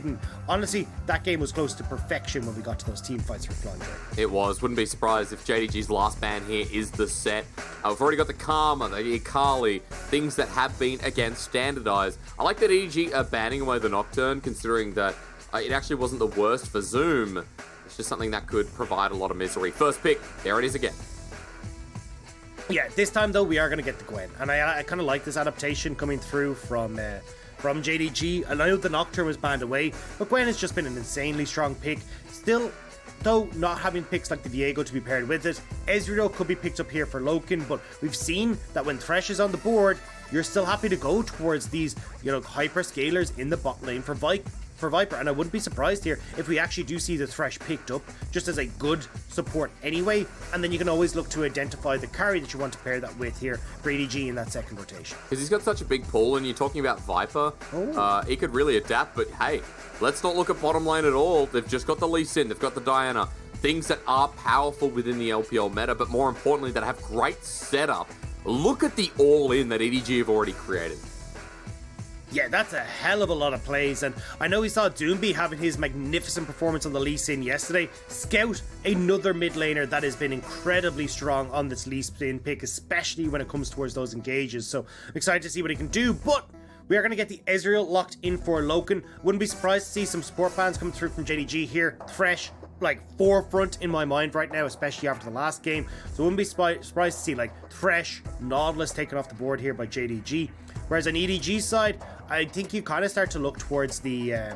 and honestly, that game was close to perfection when we got to those team fights for Flandre. It was. Wouldn't be surprised if JDG's last ban here is the set. We've already got the Karma, the Ikali, things that have been, again, standardized. I like that EDG are banning away the Nocturne, considering that it actually wasn't the worst for Zoom. It's just something that could provide a lot of misery. First pick, there it is again. Yeah, this time though, we are going to get the Gwen. And I kind of like this adaptation coming through from JDG. I know the Nocturne was banned away, but Gwen has just been an insanely strong pick. Still, though, not having picks like the Viego to be paired with it. Ezreal could be picked up here for Loken, but we've seen that when Thresh is on the board, you're still happy to go towards these, hyper scalers in the bot lane for Viper, and I wouldn't be surprised here if we actually do see the Thresh picked up just as a good support anyway, and then you can always look to identify the carry that you want to pair that with here for EDG in that second rotation. Because he's got such a big pull, and you're talking about Viper, he could really adapt, but hey, let's not look at bottom lane at all. They've just got the Lee Sin, they've got the Diana, things that are powerful within the LPL meta, but more importantly, that have great setup. Look at the all-in that EDG have already created. Yeah, that's a hell of a lot of plays, and I know we saw Doomby having his magnificent performance on the Lee Sin yesterday. Scout, another mid laner that has been incredibly strong on this Lee Sin pick, especially when it comes towards those engages, so I'm excited to see what he can do, but we are going to get the Ezreal locked in for Loken. Wouldn't be surprised to see some support bans coming through from JDG here. Thresh, forefront in my mind right now, especially after the last game, so wouldn't be surprised to see Thresh, Nautilus taken off the board here by JDG. Whereas on EDG side, I think you kind of start to look towards the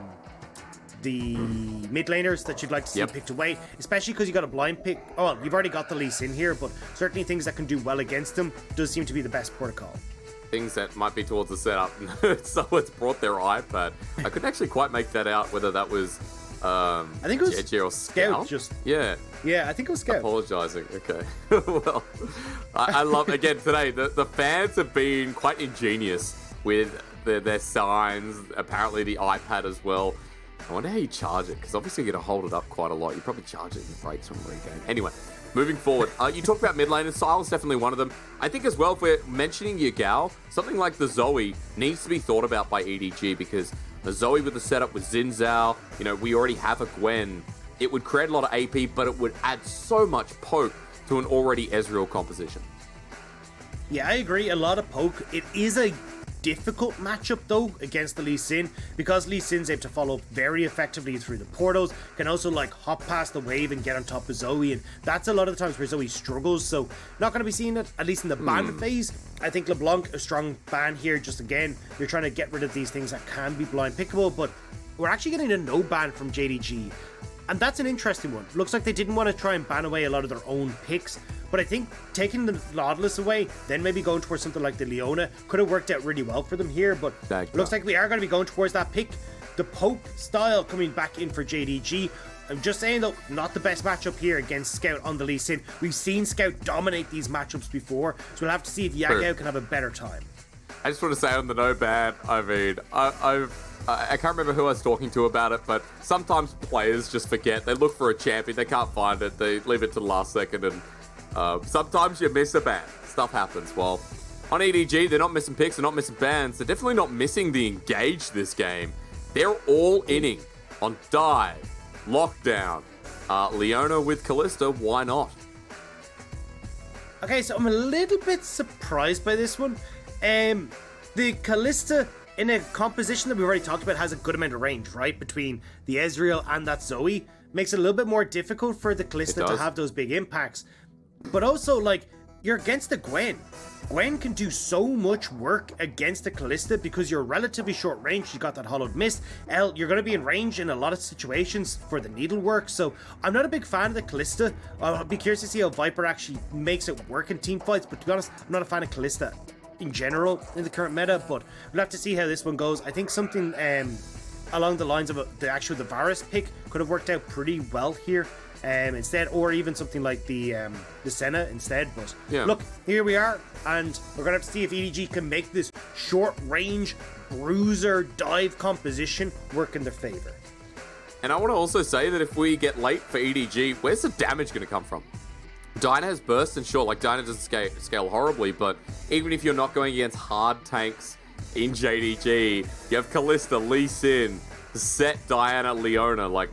mid laners that you'd like to see picked away, especially because you got a blind pick. Oh, well, you've already got the Lee Sin here, but certainly things that can do well against them does seem to be the best protocol. Things that might be towards the setup. Someone's brought their iPad. I couldn't actually quite make that out whether that was I think it was JDG or Scout. Yeah, I think it was Scout. Apologizing. Okay. Well, I love, again, today, the fans have been quite ingenious with their signs, apparently the iPad as well. I wonder how you charge it, because obviously you're going to hold it up quite a lot. You probably charge it in the breaks when we're in game. Anyway, moving forward, you talked about mid lane, and Syle's definitely one of them. I think as well, if we're mentioning Yagao, something like the Zoe needs to be thought about by EDG, because the Zoe with the setup with Xin Zhao, we already have a Gwen. It would create a lot of AP, but it would add so much poke to an already Ezreal composition. Yeah, I agree. A lot of poke. It is a difficult matchup though against the Lee Sin, because Lee Sin's able to follow very effectively through the portals, can also hop past the wave and get on top of Zoe, and that's a lot of the times where Zoe struggles, so not going to be seeing it, at least in the ban phase. I think LeBlanc, a strong ban here, just again, you're trying to get rid of these things that can be blind pickable, but we're actually getting a no ban from JDG. And that's an interesting one. Looks like they didn't want to try and ban away a lot of their own picks, but I think taking the Nautilus away, then maybe going towards something like the Leona could have worked out really well for them here, but looks like we are going to be going towards that pick. The poke style coming back in for JDG. I'm just saying though, not the best matchup here against Scout on the Lee Sin. We've seen Scout dominate these matchups before, so we'll have to see if Yagao can have a better time. I just want to say on the no ban, I mean, I can't remember who I was talking to about it, but sometimes players just forget. They look for a champion, they can't find it, they leave it to the last second, and sometimes you miss a ban. Stuff happens. Well, on EDG, they're not missing picks, they're not missing bans, they're definitely not missing the engage this game. They're all inning on dive, lockdown, Leona with Kalista, why not? Okay, so I'm a little bit surprised by this one. The Kalista, in a composition that we've already talked about, has a good amount of range, right? Between the Ezreal and that Zoe. Makes it a little bit more difficult for the Kalista to have those big impacts. But also, you're against the Gwen. Gwen can do so much work against the Kalista because you're relatively short range. You got that Hollowed Mist. You're going to be in range in a lot of situations for the needlework. So I'm not a big fan of the Kalista. I'll be curious to see how Viper actually makes it work in team fights. But to be honest, I'm not a fan of Kalista in general in the current meta. But we'll have to see how this one goes. I think something along the lines of the Varus pick could have worked out pretty well here. Instead, or even something like the Senna instead. But look, here we are, and we're gonna have to see if EDG can make this short range bruiser dive composition work in their favor. And I want to also say that if we get late for EDG, where's the damage going to come from? Dyna has burst, and sure, Dyna doesn't scale horribly, but even if you're not going against hard tanks in JDG, you have Kalista, Lee Sin, Set Diana Leona. Like,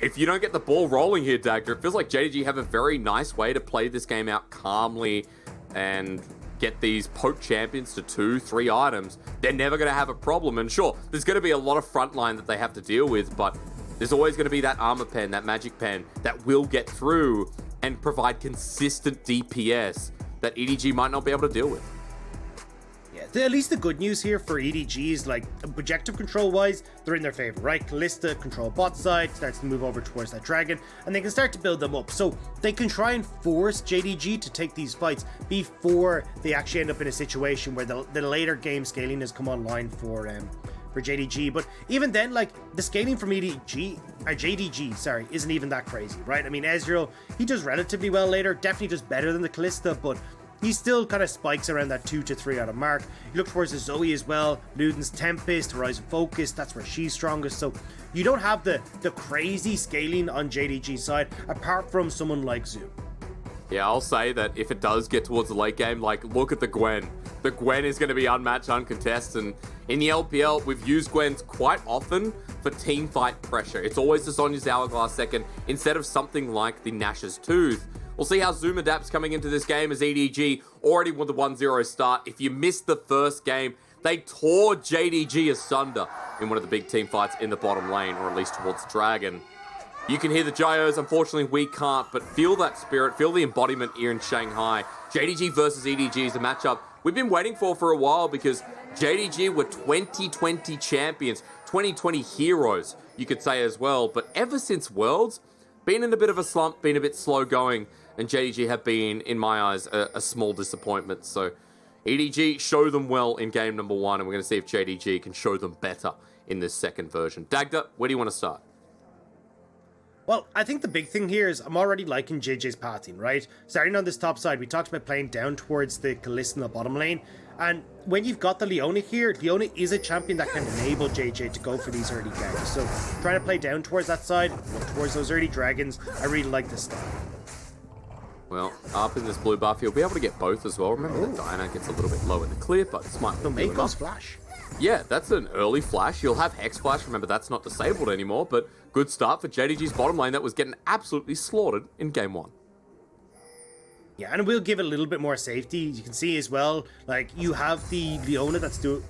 if you don't get the ball rolling here, Dagger, it feels like JDG have a very nice way to play this game out calmly and get these poke champions to 2-3 items. They're never going to have a problem. And sure, there's going to be a lot of frontline that they have to deal with, but there's always going to be that armor pen, that magic pen that will get through and provide consistent DPS that EDG might not be able to deal with. Yeah, at least the good news here for EDG is, like, objective control wise, they're in their favor, right? Callista control bot side, starts to move over towards that dragon, and they can start to build them up. So they can try and force JDG to take these fights before they actually end up in a situation where the later game scaling has come online for JDG. But even then, like, the scaling from JDG, isn't even that crazy, right? I mean, Ezreal, he does relatively well later, definitely does better than the Callista, but he still kind of spikes around that 2 to 3 out of mark. You look towards the Zoe as well, Luden's Tempest, Horizon Focus, that's where she's strongest. So you don't have the crazy scaling on JDG's side, apart from someone like Zoom. Yeah, I'll say that if it does get towards the late game, like, look at the Gwen. The Gwen is going to be unmatched, uncontested. And in the LPL, we've used Gwens quite often for team fight pressure. It's always the Sonya's Hourglass second instead of something like the Nash's Tooth. We'll see how Zoom adapts coming into this game as EDG already with the 1-0 start. If you missed the first game, they tore JDG asunder in one of the big team fights in the bottom lane, or at least towards Dragon. You can hear the gyos, unfortunately we can't, but feel that spirit, feel the embodiment here in Shanghai. JDG versus EDG is a matchup we've been waiting for a while, because JDG were 2020 champions, 2020 heroes, you could say as well, but ever since Worlds, been in a bit of a slump, been a bit slow going, and JDG have been, in my eyes, a small disappointment. So EDG show them well in game number 1, and we're going to see if JDG can show them better in this second version. Dagda, where do you want to start? Well, I think the big thing here is I'm already liking JJ's pathing, right? Starting on this top side, we talked about playing down towards the Callista in the bottom lane. And when you've got the Leona here, Leona is a champion that can enable JJ to go for these early ganks. So trying to play down towards that side, look towards those early dragons, I really like this style. Well, up in this blue buff, you'll be able to get both as well. Remember that Diana gets a little bit low in the clear, but this might The Mako's flash. Yeah, that's an early flash. You'll have Hex Flash. Remember, that's not disabled anymore, but good start for JDG's bottom lane that was getting absolutely slaughtered in game 1. Yeah, and we'll give it a little bit more safety. You can see as well, like, you have the Leona that's doing...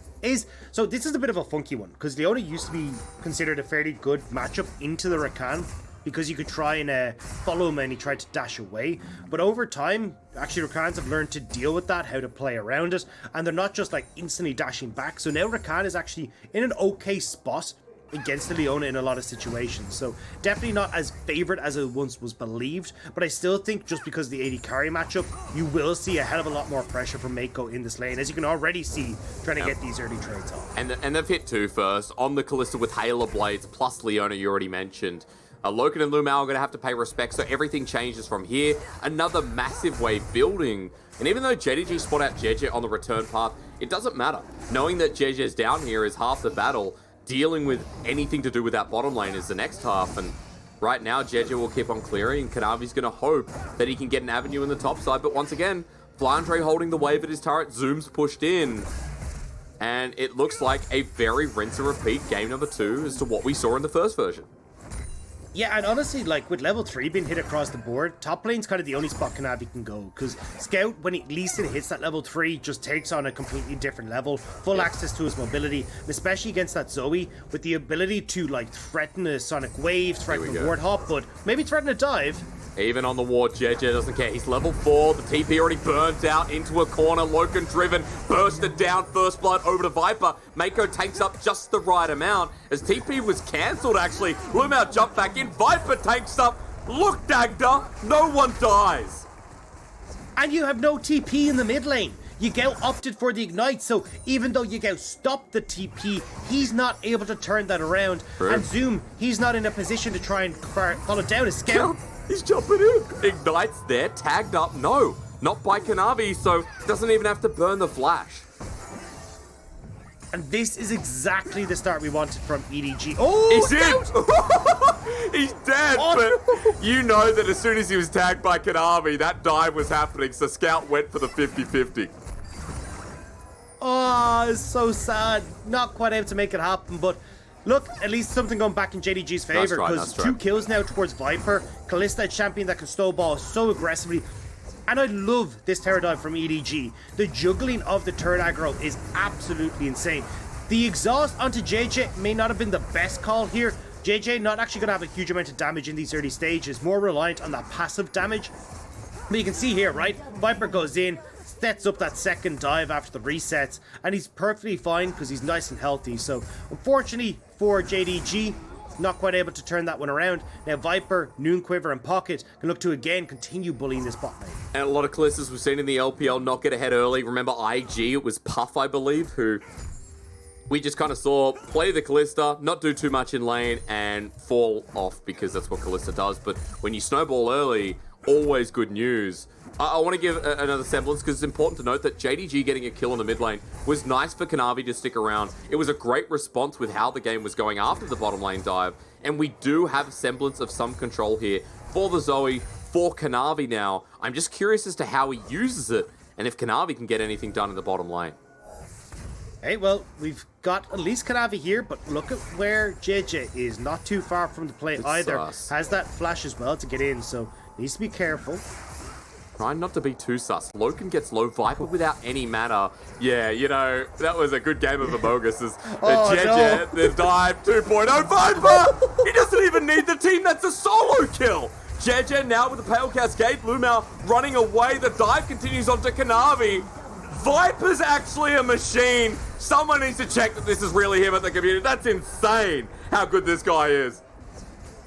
So this is a bit of a funky one, because Leona used to be considered a fairly good matchup into the Rakan, because you could try and follow him and he tried to dash away. But over time, actually Rakans have learned to deal with that, how to play around it, and they're not just like instantly dashing back. So now Rakan is actually in an okay spot against the Leona in a lot of situations. So definitely not as favored as it once was believed, but I still think just because of the AD carry matchup, you will see a hell of a lot more pressure from Mako in this lane, as you can already see trying to get these early trades off. And they've hit 2 first on the Callista with Halo Blades plus Leona, you already mentioned. Loken and Lumao are going to have to pay respect, so everything changes from here. Another massive wave building. And even though JDG spot out JJ on the return path, it doesn't matter. Knowing that JJ's down here is half the battle. Dealing with anything to do with that bottom lane is the next half. And right now, JJ will keep on clearing. Kanavi's going to hope that he can get an avenue in the top side. But once again, Flandre holding the wave at his turret. Zoom's pushed in. And it looks like a very rinse and repeat game number 2 as to what we saw in the first version. Yeah, and honestly, like, with level 3 being hit across the board, top lane's kind of the only spot Kanavi can go, because Scout, when at least it hits that level 3, just takes on a completely different level, full access to his mobility, and especially against that Zoe, with the ability to, like, threaten a Sonic Wave, threaten a Ward Hop, but maybe threaten a dive. Even on the ward, JJ doesn't care. He's level 4. The TP already burnt out into a corner. Loken driven, bursted down. First blood over to Viper. Mako takes up just the right amount. As TP was cancelled, actually. Lumao jumped back in. Viper takes up. Look, Dagda. No one dies. And you have no TP in the mid lane. Yagao opted for the Ignite, so even though Yagao stopped the TP, he's not able to turn that around. True. And Zoom, he's not in a position to try and follow down a Scout. He's jumping in. Ignite's there, tagged up. No, not by Kanavi, so doesn't even have to burn the flash. And this is exactly the start we wanted from EDG. Oh, he's in! He's dead, but you know that as soon as he was tagged by Kanavi, that dive was happening, so Scout went for the 50-50. Oh, it's so sad. Not quite able to make it happen, but Look, at least something going back in JDG's favor, because 2 kills now towards Viper. Kalista, a champion that can snowball so aggressively. And I love this terror dive from EDG. The juggling of the turret aggro is absolutely insane. The exhaust onto JJ may not have been the best call here. JJ not actually going to have a huge amount of damage in these early stages, more reliant on that passive damage. But you can see here, right? Viper goes in, sets up that second dive after the resets, and he's perfectly fine because he's nice and healthy. So, unfortunately for JDG, not quite able to turn that one around. Now Viper, Noonquiver and Pocket can look to again continue bullying this bot lane. And a lot of Kalistas we've seen in the LPL not get ahead early. Remember IG, it was Puff, I believe, who we just kind of saw play the Kalista, not do too much in lane, and fall off because that's what Kalista does. But when you snowball early, always good news. I want to give another semblance because it's important to note that JDG getting a kill in the mid lane was nice for Kanavi to stick around. It was a great response with how the game was going after the bottom lane dive, and we do have a semblance of some control here for the Zoe, for Kanavi now. I'm just curious as to how he uses it and if Kanavi can get anything done in the bottom lane. Hey, well, we've got at least Kanavi here, but look at where JJ is. Not too far from the play either. Has that flash as well to get in, so needs to be careful. Trying not to be too sus. Loken gets low Viper without any mana. Yeah, you know, that was a good game of Amogus. JJ, the dive 2.0 Viper! He doesn't even need the team, that's a solo kill! JJ now with the Pale Cascade, Lumau running away, the dive continues onto Kanavi. Viper's actually a machine. Someone needs to check that this is really him at the community. That's insane how good this guy is.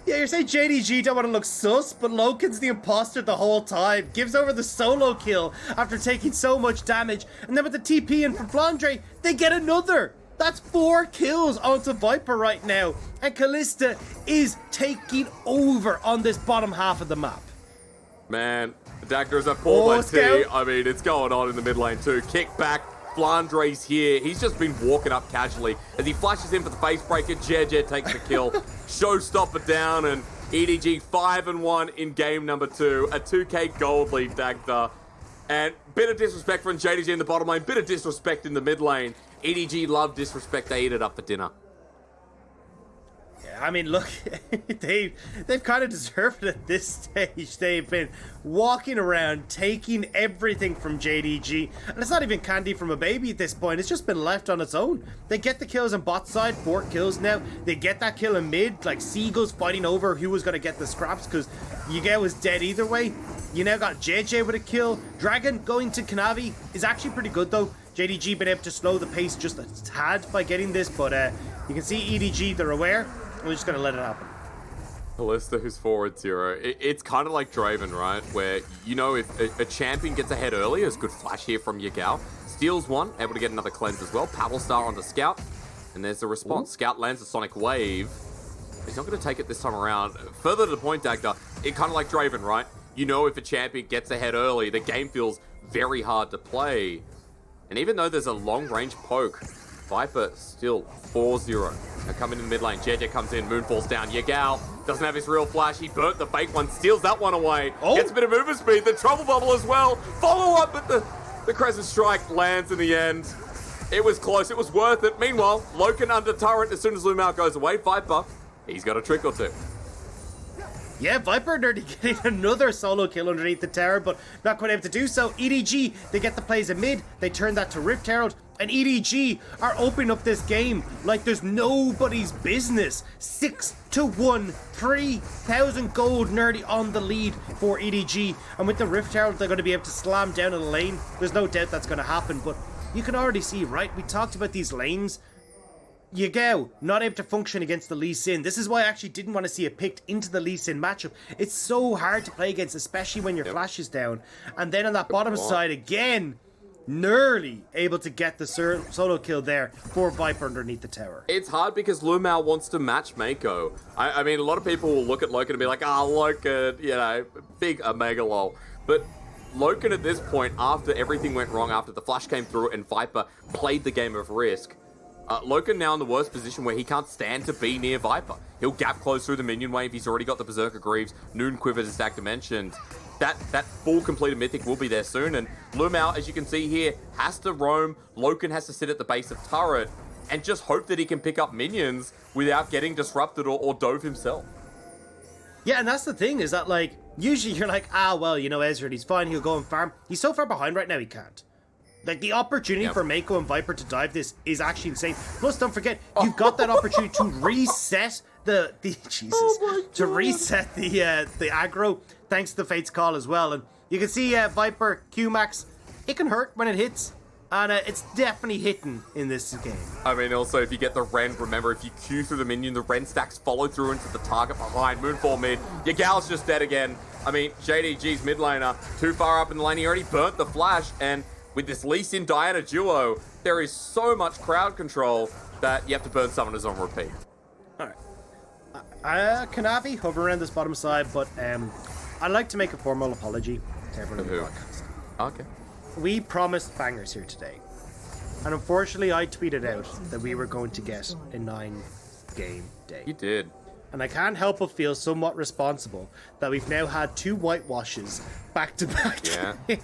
Yeah, you're saying JDG don't want to look sus, but Loken's the imposter the whole time. Gives over the solo kill after taking so much damage. And then with the TP in from Flandre, they get another. That's 4 kills onto Viper right now. And Kalista is taking over on this bottom half of the map. Man, Dagger's at 4-1-T. I mean, it's going on in the mid lane too. Kick back. Flandre's here. He's just been walking up casually. As he flashes in for the face breaker, JJ takes the kill. Showstopper down, and EDG 5-1 in game number 2. A 2k gold lead, Dagda. And bit of disrespect from JDG in the bottom lane, bit of disrespect in the mid lane. EDG love disrespect, they eat it up for dinner. I mean, look, they've kind of deserved it at this stage. They've been walking around, taking everything from JDG. And it's not even candy from a baby at this point. It's just been left on its own. They get the kills on bot side, 4 kills now. They get that kill in mid, like Seagulls fighting over who was going to get the scraps because Yigel was dead either way. You now got JJ with a kill. Dragon going to Kanavi is actually pretty good though. JDG been able to slow the pace just a tad by getting this, but you can see EDG, they're aware. We're just going to let it happen. Kalista, who's forward 0. It's kind of like Draven, right? Where, you know, if a champion gets ahead early, there's good flash here from Yigao. Steals one, able to get another cleanse as well. Paddlestar onto Scout. And there's the response. Ooh. Scout lands a Sonic Wave. He's not going to take it this time around. Further to the point, Dagda, it kind of like Draven, right? You know, if a champion gets ahead early, the game feels very hard to play. And even though there's a long-range poke, Viper still 4-0. Now coming in the mid lane, JJ comes in, Moon falls down. Yigao doesn't have his real flash. He burnt the fake one, steals that one away. Gets a bit of movement speed, the trouble bubble as well. Follow up, but the Crescent Strike lands in the end. It was close, it was worth it. Meanwhile, Loken under turret as soon as Lumau goes away. Viper, he's got a trick or two. Yeah, Viper Nerdy getting another solo kill underneath the tower, but not quite able to do so. EDG, they get the plays in mid, they turn that to Rift Herald, and EDG are opening up this game like there's nobody's business. 6-1, 3,000 gold Nerdy on the lead for EDG, and with the Rift Herald, they're going to be able to slam down in the lane. There's no doubt that's going to happen, but you can already see, right? We talked about these lanes. Yigao not able to function against the Lee Sin. This is why I actually didn't want to see it picked into the Lee Sin matchup. It's so hard to play against, especially when your flash is down. And then on that bottom side again, nearly able to get the solo kill there for Viper underneath the tower. It's hard because Lumau wants to match Mako. I mean, a lot of people will look at Loken and be like, Loken, you know, big Omega lol. But Loken at this point, after everything went wrong, after the flash came through and Viper played the game of Risk, Loken now in the worst position where he can't stand to be near Viper. He'll gap close through the minion wave. He's already got the Berserker Greaves. Noonquiver, as Dagda mentioned. That full completed Mythic will be there soon. And Lumau, as you can see here, has to roam. Loken has to sit at the base of turret. and just hope that he can pick up minions without getting disrupted or dove himself. Yeah, and that's the thing, is that, like, usually you're like, well, you know, Ezreal, he's fine, he'll go and farm. He's so far behind right now, he can't. Like, the opportunity for Mako and Viper to dive this is actually insane. Plus, don't forget, you've got that opportunity to reset the Jesus, to reset the aggro, thanks to Fate's Call as well. And you can see Viper, Q-Max, it can hurt when it hits. And it's definitely hitting in this game. I mean, also, if you get the Ren, remember, if you Q through the minion, the Ren stacks follow through into the target behind. Moonfall mid. Your gal's just dead again. I mean, JDG's mid laner, too far up in the lane. He already burnt the flash. And with this Lee Sin Diana duo, there is so much crowd control that you have to burn summoners on repeat. Alright. Kanavi, hover around this bottom side, but I'd like to make a formal apology to everyone in the podcast. Okay. We promised bangers here today. And unfortunately, I tweeted out that we were going to get a 9-game day. You did. And I can't help but feel somewhat responsible that we've now had 2 whitewashes back to back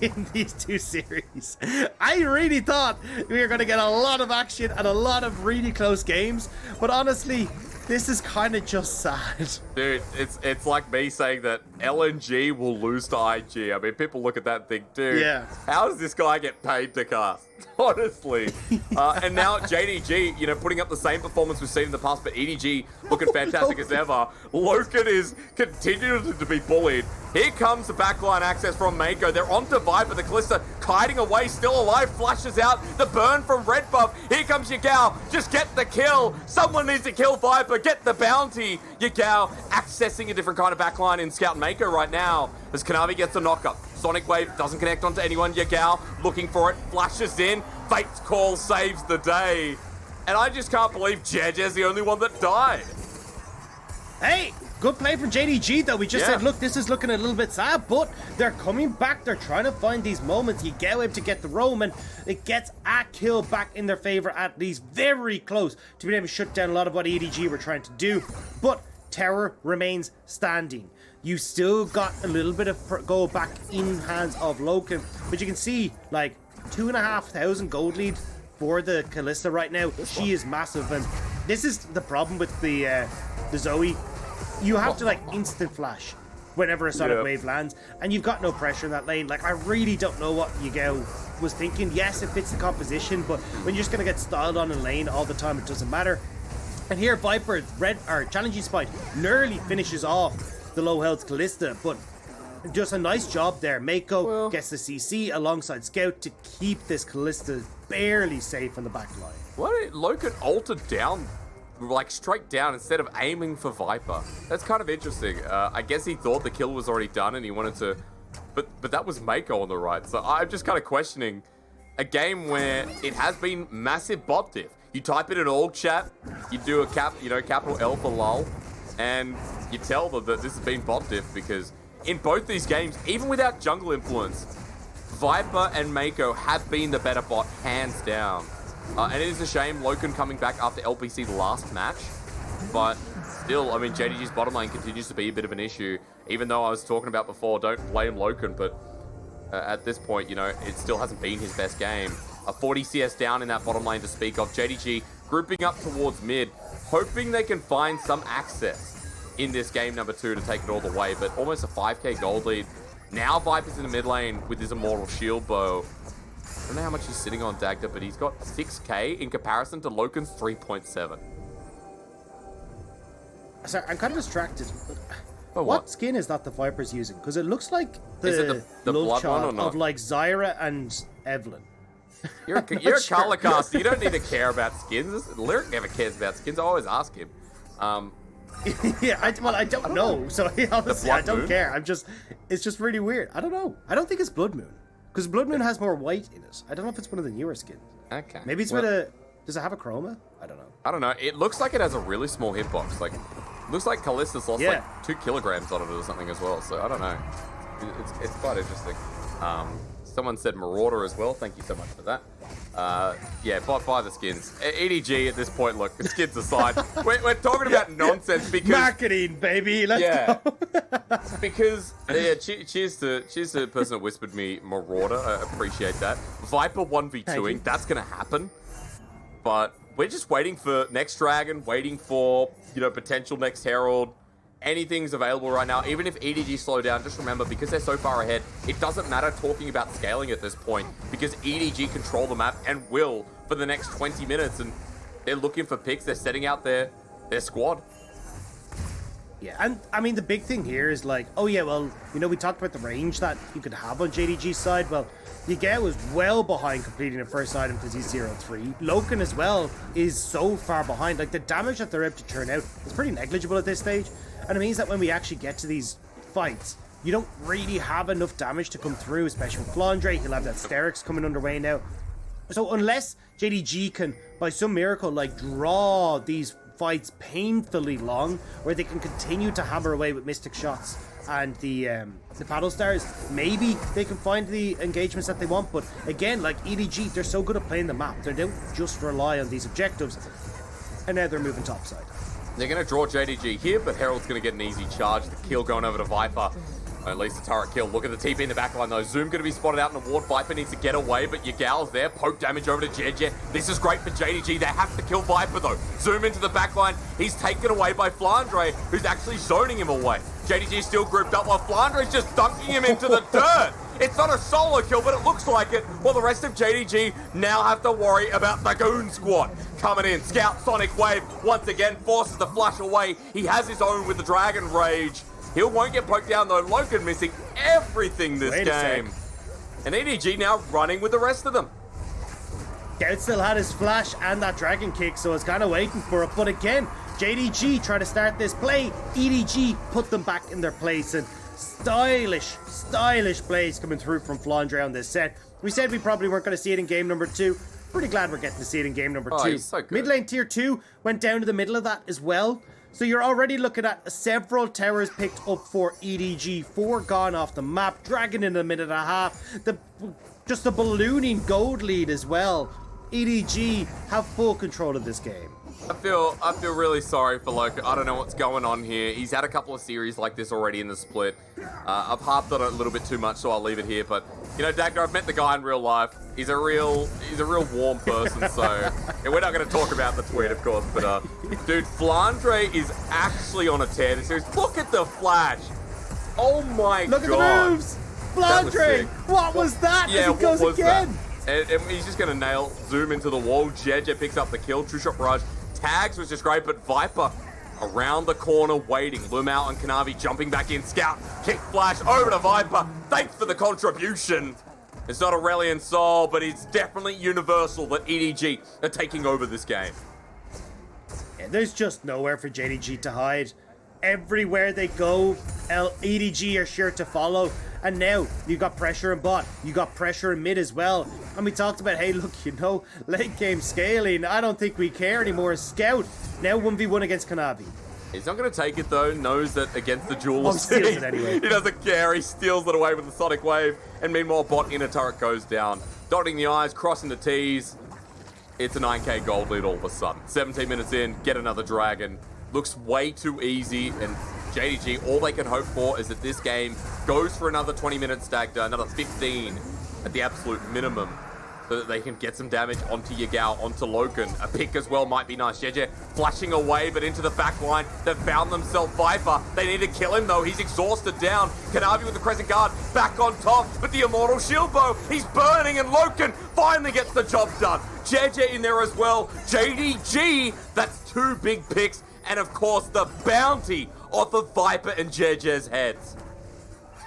in these 2 series. I really thought we were going to get a lot of action and a lot of really close games. But honestly, this is kind of just sad. Dude, it's like me saying that LNG will lose to IG. I mean, people look at that and think, dude, how does this guy get paid to cast? Honestly. And now JDG, you know, putting up the same performance we've seen in the past, but EDG looking fantastic as ever. Loken is continuing to be bullied. Here comes the backline access from Mako. They're on to Viper. The Kalista kiting away, still alive, flashes out. The burn from Red Buff. Here comes Yagao. Just get the kill. Someone needs to kill Viper. Get the bounty. Yagao accessing a different kind of backline in Scout Mako right now as Kanavi gets a knock-up. Sonic Wave doesn't connect onto anyone. Yagao looking for it, flashes in. Fate's Call saves the day. And I just can't believe JDG's the only one that died. Hey, good play from JDG though. We just said, look, this is looking a little bit sad, but they're coming back. They're trying to find these moments. You get able to get the roam, and it gets a kill back in their favor, at least very close to being able to shut down a lot of what EDG were trying to do. But Terror remains standing. You still got a little bit of go back in hands of Loken, but you can see like 2,500 gold lead for the Kalista right now. She is massive, and this is the problem with the Zoe. You have to like instant flash whenever a Sonic Wave lands, and you've got no pressure in that lane. Like, I really don't know what Yagao was thinking. Yes, it fits the composition, but when you're just gonna get styled on in lane all the time, it doesn't matter. And here Viper, challenging spite, nearly finishes off the low health Kalista, but just a nice job there. Mako gets the CC alongside Scout to keep this Kalista barely safe on the back line. What? Loken altered down, like straight down instead of aiming for Viper. That's kind of interesting. I guess he thought the kill was already done and he wanted to, but that was Mako on the right. So I'm just kind of questioning a game where it has been massive bot diff. You type it in org chat, you do a capital L for lol, and you tell them that this has been bot diff, because in both these games, even without jungle influence, Viper and Mako have been the better bot, hands down. And it is a shame Loken coming back after LPC last match, but still, I mean, JDG's bottom lane continues to be a bit of an issue, even though I was talking about before, don't blame Loken, but at this point, you know, it still hasn't been his best game. A 40 CS down in that bottom lane to speak of. JDG grouping up towards mid, hoping they can find some access in this game number 2 to take it all the way, but almost a 5k gold lead. Now Viper's in the mid lane with his Immortal Shield Bow. I don't know how much he's sitting on Dagda, but he's got 6k in comparison to Loken's 3.7. Sorry, I'm kind of distracted. But what skin is that the Viper's using? Because it looks like the blood love one or child not? of like Zyra and Evelyn. You're a color caster. You don't need to care about skins. Lyric never cares about skins. I always ask him. Yeah, I don't know. So honestly, I don't care. It's just really weird. I don't know. I don't think it's Blood Moon, because Blood Moon has more white in it. I don't know if it's one of the newer skins. Okay. Maybe it's with a. Does it have a chroma? I don't know. I don't know. It looks like it has a really small hitbox. Like, looks like Kalista's lost like 2 kilograms on it or something as well. So I don't know. It's quite interesting. Someone said Marauder as well. Thank you so much for that. Yeah, buy the skins. EDG at this point, look, the skins aside, we're talking about nonsense because... Marketing, baby, let's go. Because, cheers to the person that whispered me Marauder. I appreciate that. Viper 1v2ing, that's going to happen. But we're just waiting for next Dragon, waiting for, you know, potential next Herald. Anything's available right now. Even if EDG slow down, just remember, because they're so far ahead, it doesn't matter talking about scaling at this point, because EDG control the map and will for the next 20 minutes, and they're looking for picks. They're setting out their squad. Yeah, and I mean, the big thing here is like, oh yeah, well, you know, we talked about the range that you could have on JDG's side. Well, Yagao was well behind completing the first item because he's 0-3. Loken as well is so far behind. Like, the damage that they're able to churn out is pretty negligible at this stage. And it means that when we actually get to these fights, you don't really have enough damage to come through, especially with Flandre. He'll have that Sterix coming underway now. So unless JDG can, by some miracle, like, draw these fights painfully long, where they can continue to hammer away with Mystic Shots and the Paddle Stars, maybe they can find the engagements that they want. But again, like EDG, they're so good at playing the map. They don't just rely on these objectives. And now they're moving topside. They're going to draw JDG here, but Herald's going to get an easy charge. The kill going over to Viper. At least a turret kill. Look at the TP in the backline though. Zoom going to be spotted out in the ward. Viper needs to get away, but Yagal's there. Poke damage over to JJ. This is great for JDG. They have to kill Viper though. Zoom into the backline. He's taken away by Flandre, who's actually zoning him away. JDG still grouped up while Flandre's just dunking him into the dirt. It's not a solo kill, but it looks like it. While the rest of JDG now have to worry about the Goon Squad coming in. Scout Sonic Wave once again forces the flush away. He has his own with the Dragon Rage. He won't get poked down though. Loken missing everything this game. And EDG now running with the rest of them. Scout still had his flash and that dragon kick, so it's kind of waiting for it. But again, JDG try to start this play. EDG put them back in their place, and stylish plays coming through from Flandre on this set. We said we probably weren't going to see it in game number 2. Pretty glad we're getting to see it in game number 2. He's so good. Mid lane tier 2 went down to the middle of that as well. So you're already looking at several towers picked up for EDG. 4 gone off the map. Dragon in a minute and a half. Just a ballooning gold lead as well. EDG have full control of this game. I feel really sorry for Loken. I don't know what's going on here. He's had a couple of series like this already in the split. I've harped on it a little bit too much, so I'll leave it here. But you know, Dagger, I've met the guy in real life. He's a real warm person. So and we're not going to talk about the tweet, of course. But dude, Flandre is actually on a tear this series. Look at the flash. Oh my god. Look at the moves. Flandre. What was that? Yeah, As he goes again. And he's just going to nail Zoom into the wall. JJ picks up the kill. True Shot Barrage. Tags was just great, but Viper around the corner waiting. Lumau and Kanavi jumping back in. Scout, kick flash over to Viper. Thanks for the contribution. It's not Aurelian Soul, but it's definitely universal that EDG are taking over this game. Yeah, there's just nowhere for JDG to hide. Everywhere they go, EDG are sure to follow. And now you got pressure in bot, you got pressure in mid as well. And we talked about, hey, look, you know, late game scaling. I don't think we care anymore. Scout now 1v1 against Kanavi. He's not going to take it though. Knows that against the duelist, steals it anyway. He doesn't care. He steals it away with the Sonic Wave. And meanwhile, bot inner turret goes down. Dotting the I's, crossing the T's. It's a 9k gold lead all of a sudden. 17 minutes in, get another Dragon. Looks way too easy, and JDG, all they can hope for is that this game goes for another 20 minutes stacked, another 15 at the absolute minimum, so that they can get some damage onto Yagao, onto Loken. A pick as well might be nice. JJ flashing away, but into the back line. They've found themselves Viper. They need to kill him, though. He's exhausted down. Kanavi with the Crescent Guard back on top, but the Immortal Shield Bow, he's burning, and Loken finally gets the job done. JJ in there as well. JDG, that's 2 big picks. And of course, the bounty off of Viper and JJ's heads.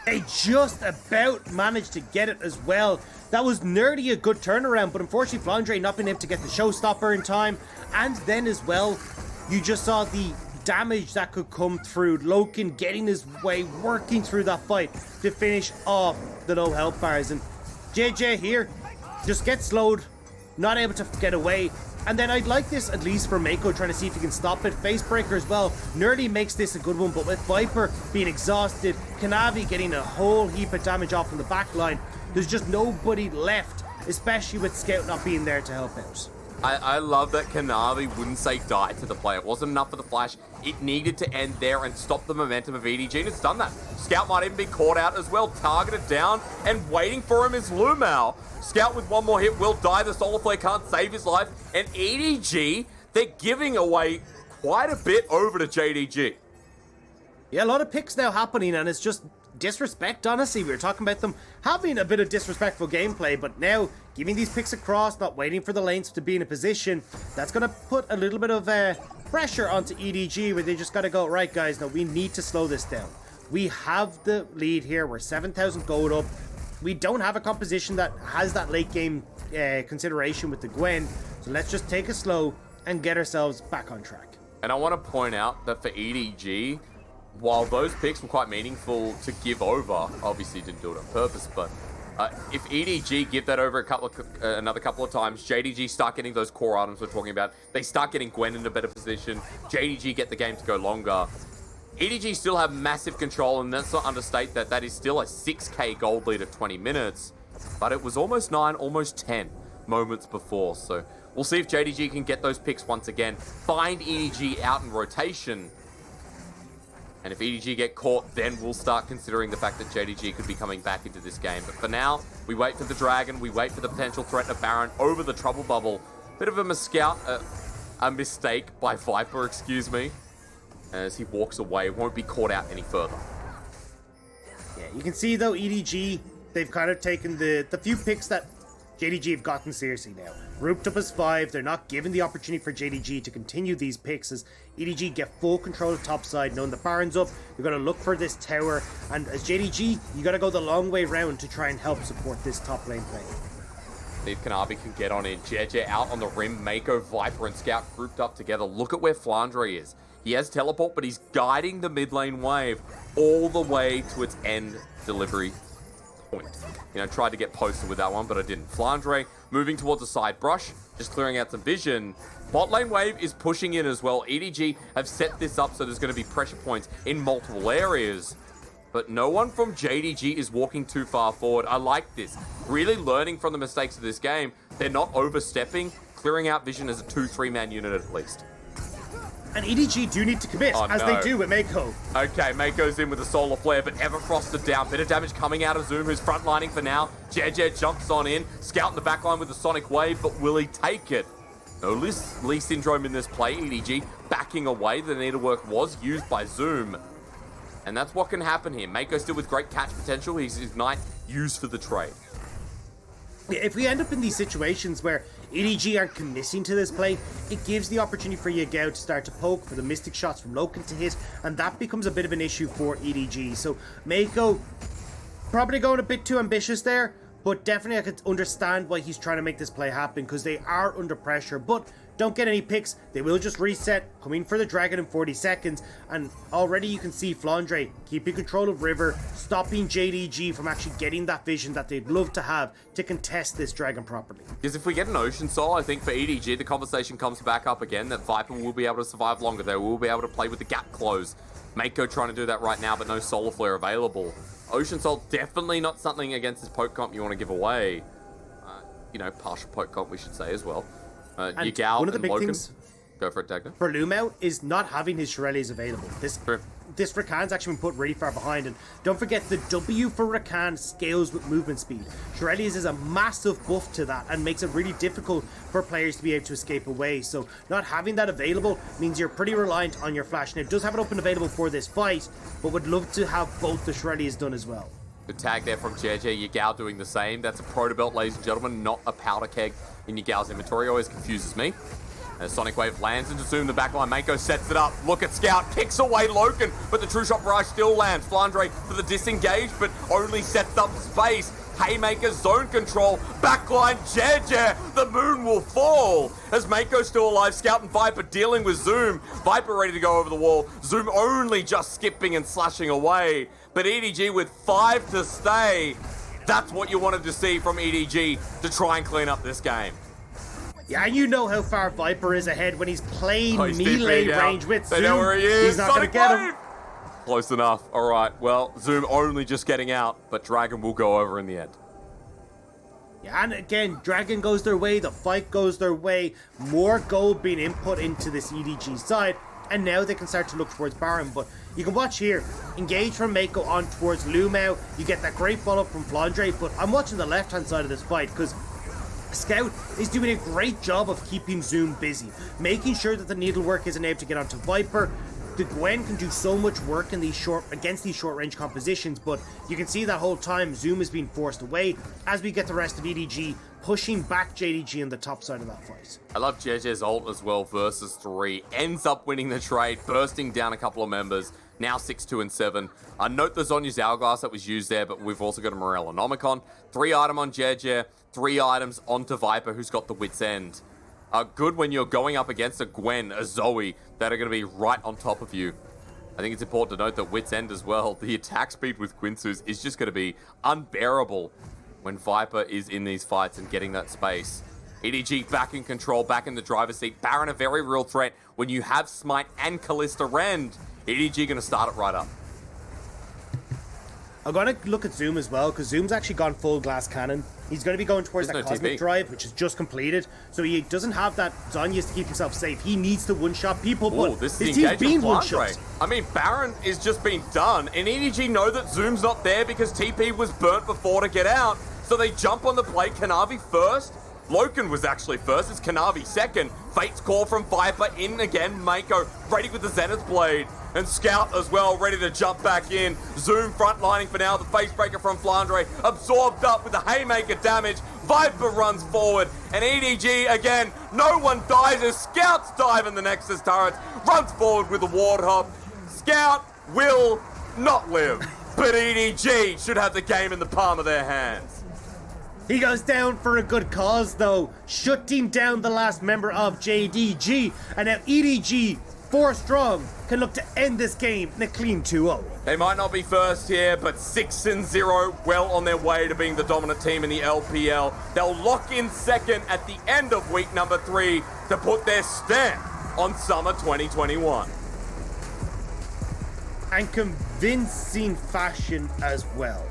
They just about managed to get it as well. That was nearly a good turnaround, but unfortunately, Flandre not being able to get the showstopper in time. And then as well, you just saw the damage that could come through. Loken getting his way, working through that fight to finish off the low health bars. And JJ here just gets slowed, not able to get away. And then I'd like this at least for Mako, trying to see if he can stop it. Facebreaker as well nearly makes this a good one, but with Viper being exhausted, Kanavi getting a whole heap of damage off from the back line, there's just nobody left, especially with Scout not being there to help out. I love that Kanavi wouldn't say die to the play. It wasn't enough for the flash. It needed to end there and stop the momentum of EDG, and it's done that. Scout might even be caught out as well, targeted down, and waiting for him is Lumao. Scout with one more hit will die. The Solar Flare can't save his life. And EDG, they're giving away quite a bit over to JDG. Yeah, a lot of picks now happening, and it's just disrespect, honestly. We were talking about them having a bit of disrespectful gameplay, but now giving these picks across, not waiting for the lanes to be in a position, that's going to put a little bit of pressure onto EDG, where they just got to go, right, guys, no, we need to slow this down. We have the lead here. We're 7,000 gold up. We don't have a composition that has that late game consideration with the Gwen, so let's just take it slow and get ourselves back on track. And I want to point out that for EDG, while those picks were quite meaningful to give over, obviously didn't do it on purpose, but if EDG give that over another couple of times, JDG start getting those core items we're talking about, they start getting Gwen in a better position, JDG get the game to go longer. EDG still have massive control, and let's not understate that that is still a 6k gold lead at 20 minutes, but it was almost 9, almost 10 moments before, so we'll see if JDG can get those picks once again, find EDG out in rotation. And if EDG get caught, then we'll start considering the fact that JDG could be coming back into this game. But for now, we wait for the Dragon, we wait for the potential threat of Baron over the Trouble Bubble. Bit of a mistake by Viper, excuse me, as he walks away, won't be caught out any further. Yeah, you can see though, EDG, they've kind of taken the few picks that JDG have gotten seriously now. Grouped up as 5, they're not given the opportunity for JDG to continue these picks as EDG get full control of top side, knowing the Baron's up, you're going to look for this tower, and as JDG, you got to go the long way round to try and help support this top lane play. See if Kanavi can get on in. JJ out on the rim, Mako, Viper, and Scout grouped up together. Look at where Flandre is. He has teleport, but he's guiding the mid lane wave all the way to its end delivery point. You know, tried to get posted with that one, but I didn't. Flandre moving towards the side brush, just clearing out some vision. Bot lane wave is pushing in as well. EDG have set this up so there's going to be pressure points in multiple areas. But no one from JDG is walking too far forward. I like this. Really learning from the mistakes of this game. They're not overstepping, clearing out vision as a 2-3 man unit at least. And EDG do need to commit, as they do with Mako. Okay, Mako's in with a Solar Flare, but Ever frosted down. Bit of damage coming out of Zoom, who's frontlining for now. JJ jumps on in. Scout in the backline with the Sonic Wave, but will he take it? No Lee Syndrome in this play. EDG backing away. The needlework was used by Zoom. And that's what can happen here. Mako still with great catch potential. He's Ignite used for the trade. If we end up in these situations where EDG aren't committing to this play, it gives the opportunity for Yagao to start to poke, for the Mystic shots from Loken to hit, and that becomes a bit of an issue for EDG. So Mako probably going a bit too ambitious there, but definitely I could understand why he's trying to make this play happen, because they are under pressure, but don't get any picks. They will just reset, coming for the Dragon in 40 seconds, and already you can see Flandre keeping control of River, stopping JDG from actually getting that vision that they'd love to have to contest this Dragon properly. Because if we get an Ocean Soul, I think for EDG, the conversation comes back up again that Viper will be able to survive longer. They will be able to play with the gap close. Mako trying to do that right now, but no Solar Flare available. Ocean Soul definitely not something against this poke comp you want to give away. You know, partial poke comp we should say as well. Yagao one of the and big Loken. things Go for it, Dagna. for Lumao is not having his Shirelles available. This Rakan's actually been put really far behind, and don't forget the W for Rakan scales with movement speed. Shirelles is a massive buff to that and makes it really difficult for players to be able to escape away. So not having that available means you're pretty reliant on your flash. Now it does have it open available for this fight, but would love to have both the Shirelles done as well. Good tag there from JJ. Yagao doing the same. That's a proto belt, ladies and gentlemen, not a powder keg in Yagao's inventory. Always confuses me. As Sonic Wave lands into Zoom, the backline. Mako sets it up. Look at Scout. Kicks away Loken, but the True Shot Barrage still lands. Flandre for the disengage, but only sets up space. Haymaker zone control. Backline JJ. The moon will fall. As Mako's still alive, Scout and Viper dealing with Zoom. Viper ready to go over the wall. Zoom only just skipping and slashing away. But EDG with 5 to stay. That's what you wanted to see from EDG to try and clean up this game. Yeah, and you know how far Viper is ahead when he's playing melee range with Zoom. They know where he is. He's not going to get him. Close enough. All right, well, Zoom only just getting out, but Dragon will go over in the end. Yeah, and again, Dragon goes their way, the fight goes their way, more gold being input into this EDG side, and now they can start to look towards Baron. But you can watch here, engage from Mako on towards Lumao, you get that great follow-up from Flandre, but I'm watching the left-hand side of this fight, because Scout is doing a great job of keeping Zoom busy, making sure that the needlework isn't able to get onto Viper. The Gwen can do so much work in these against these short range compositions, but you can see that whole time Zoom is being forced away as we get the rest of EDG pushing back JDG on the top side of that fight. I love JJ's ult as well, versus 3. Ends up winning the trade, bursting down a couple of members. Now 6-2 and 7. Note the Zonya's Hourglass that was used there, but we've also got a Morellonomicon. 3 item on JJ, 3 items onto Viper, who's got the Wit's End. Good when you're going up against a Gwen, a Zoe, that are going to be right on top of you. I think it's important to note that Wit's End as well, the attack speed with Quinsus is just going to be unbearable when Viper is in these fights and getting that space. EDG back in control, back in the driver's seat. Baron a very real threat when you have Smite and Callista Rend. EDG going to start it right up. I'm going to look at Zoom as well, because Zoom's actually gone full glass cannon. He's going to be going towards that Cosmic Drive, which is just completed. So he doesn't have that Zonyas to keep himself safe. He needs to one-shot people, but this his team's being one-shot. I mean, Baron is just being done, and EDG know that Zoom's not there because TP was burnt before to get out. So they jump on the play. Kanavi first. Loken was actually first. It's Kanavi second. Fate's call from Viper in again. Mako ready with the Zenith Blade. And Scout as well, ready to jump back in. Zoom frontlining for now. The facebreaker from Flandre absorbed up with the Haymaker damage. Viper runs forward. And EDG again, no one dies as Scouts dive in the Nexus turrets. Runs forward with a Warthog. Scout will not live. But EDG should have the game in the palm of their hands. He goes down for a good cause, though, shutting down the last member of JDG. And now EDG, 4 strong, can look to end this game in a clean 2-0. They might not be first here, but 6-0, well on their way to being the dominant team in the LPL. They'll lock in second at the end of week number 3 to put their stamp on summer 2021. And convincing fashion as well.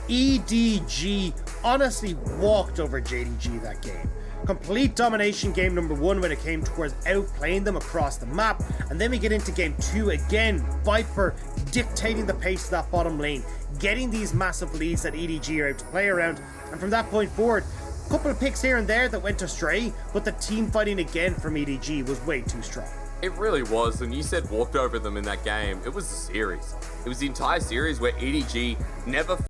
EDG honestly walked over JDG that game. Complete domination game number 1 when it came towards outplaying them across the map, and then we get into game 2 again. Viper dictating the pace of that bottom lane, getting these massive leads that EDG are able to play around, and from that point forward, a couple of picks here and there that went astray, but the team fighting again from EDG was way too strong. It really was, and you said walked over them in that game. It was the series. It was the entire series where EDG never